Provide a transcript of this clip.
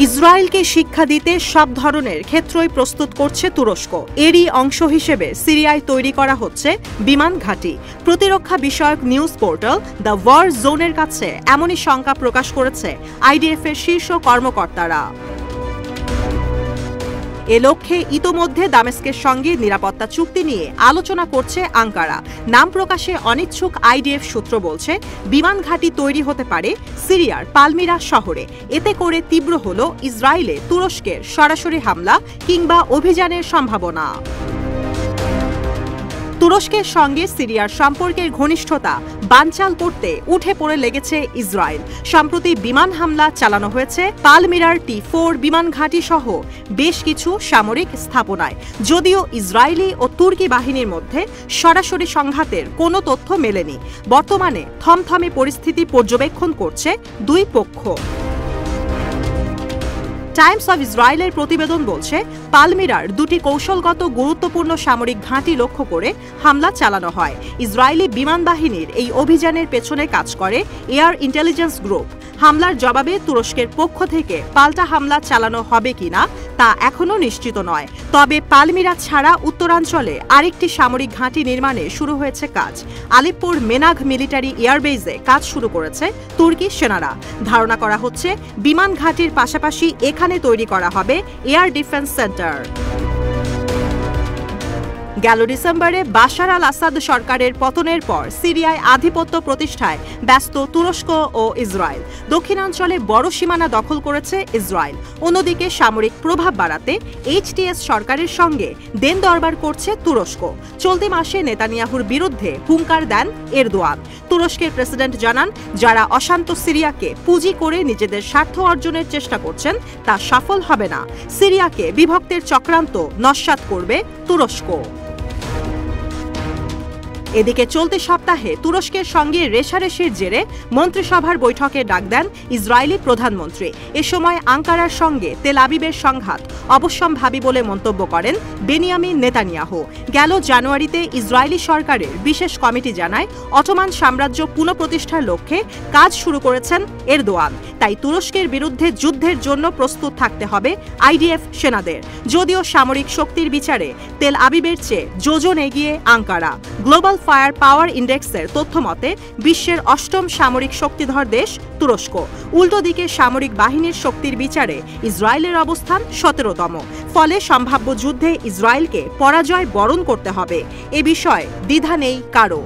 ইসরায়েলকে শিক্ষা দিতে সব ধরনের ক্ষেত্রই প্রস্তুত করছে তুরস্ক। এরই অংশ হিসেবে সিরিয়ায় তৈরি করা হচ্ছে বিমান ঘাঁটি। প্রতিরক্ষা বিষয়ক নিউজ পোর্টাল দ্য ওয়ার জোনের কাছে এমনই শঙ্কা প্রকাশ করেছে আইডিএফ এর শীর্ষ কর্মকর্তারা। এ লক্ষ্যে ইতোমধ্যে দামেস্কের সঙ্গে নিরাপত্তা চুক্তি নিয়ে আলোচনা করছে আঙ্কারা। নাম প্রকাশে অনিচ্ছুক আইডিএফ সূত্র বলছে, বিমান ঘাঁটি তৈরি হতে পারে সিরিয়ার পালমিরা শহরে। এতে করে তীব্র হল ইসরায়েলে তুরস্কের সরাসরি হামলা কিংবা অভিযানের সম্ভাবনা। তুরস্কের সঙ্গে সিরিয়ার সম্পর্কের ঘনিষ্ঠতা বানচাল করতে উঠে পড়ে লেগেছে ইসরায়েল। সম্প্রতি বিমান হামলা চালানো হয়েছে পালমিরার T4 বিমান ঘাঁটি সহ বেশ কিছু সামরিক স্থাপনায়। যদিও ইসরায়েলি ও তুর্কি বাহিনীর মধ্যে সরাসরি সংঘাতের কোনো তথ্য মেলেনি। বর্তমানে থমথমে পরিস্থিতি পর্যবেক্ষণ করছে দুই পক্ষ। টাইমস অব ইসরায়েলের প্রতিবেদন বলছে, পালমিরার দুটি কৌশলগত গুরুত্বপূর্ণ সামরিক ঘাঁটি লক্ষ্য করে হামলা চালানো হয়। ইসরায়েলি বিমান বাহিনীর এই অভিযানের পেছনে কাজ করে এয়ার ইন্টেলিজেন্স গ্রুপ। হামলার জবাবে তুরস্কের পক্ষ থেকে পাল্টা হামলা চালানো হবে কিনা তা এখনও নিশ্চিত নয়। তবে পালমিরা ছাড়া উত্তরাঞ্চলে আরেকটি সামরিক ঘাঁটি নির্মাণে শুরু হয়েছে কাজ। আলেপ্পোর মেনাঘ মিলিটারি এয়ারবেজে কাজ শুরু করেছে তুর্কি সেনারা। ধারণা করা হচ্ছে, বিমান ঘাঁটির পাশাপাশি এখানে তৈরি করা হবে এয়ার ডিফেন্স সেন্টার। গেল ডিসেম্বরে বাশার আল আসাদ সরকারের পতনের পর সিরিয়ায় আধিপত্য প্রতিষ্ঠায় ব্যস্ত তুরস্ক ও ইসরায়েল। দক্ষিণাঞ্চলে বড় সীমানা দখল করেছে ইসরায়েল। অন্যদিকে সামরিক প্রভাব বাড়াতে HTS সরকারের সঙ্গে দেন দরবার করছে তুরস্ক। চলতি মাসে নেতানিয়াহুর বিরুদ্ধে হুঙ্কার দেন এরদোয়ান। তুরস্কের প্রেসিডেন্ট জানান, যারা অশান্ত সিরিয়াকে পুঁজি করে নিজেদের স্বার্থ অর্জনের চেষ্টা করছেন তা সফল হবে না। সিরিয়াকে বিভক্তের চক্রান্ত নস্যাৎ করবে তুরস্ক। এদিকে চলতি সপ্তাহে তুরস্কের সঙ্গে রেষারেষির জেরে মন্ত্রিসভার বৈঠকে ডাক দেন ইসরায়েলি প্রধানমন্ত্রী। এ সময় আঙ্কারার সঙ্গে তেল আবিবের সংঘাত অবশ্যম্ভাবী বলে মন্তব্য করেন বেনিয়ামিন নেতানিয়াহু। গেল জানুয়ারিতে ইসরায়েলি সরকারের বিশেষ কমিটি জানায়, অটোমান সাম্রাজ্য পুনঃপ্রতিষ্ঠার লক্ষ্যে কাজ শুরু করেছেন এরদোয়ান। তাই তুরস্কের বিরুদ্ধে যুদ্ধের জন্য প্রস্তুত থাকতে হবে আইডিএফ সেনাদের। যদিও সামরিক শক্তির বিচারে তেল আবিবের চেয়ে যোজন এগিয়ে আঙ্কারা। গ্লোবাল ফায়ার পাওয়ার ইন্ডেক্সের তথ্য মতে বিশ্বের 8ম সামরিক শক্তিধর দেশ তুরস্ক। উল্টো দিকে সামরিক বাহিনীর শক্তির বিচারে ইসরায়েলের অবস্থান 17তম। ফলে সম্ভাব্য যুদ্ধে ইসরায়েলকে পরাজয় বরণ করতে হবে, এ বিষয়ে দ্বিধা নেই কারও।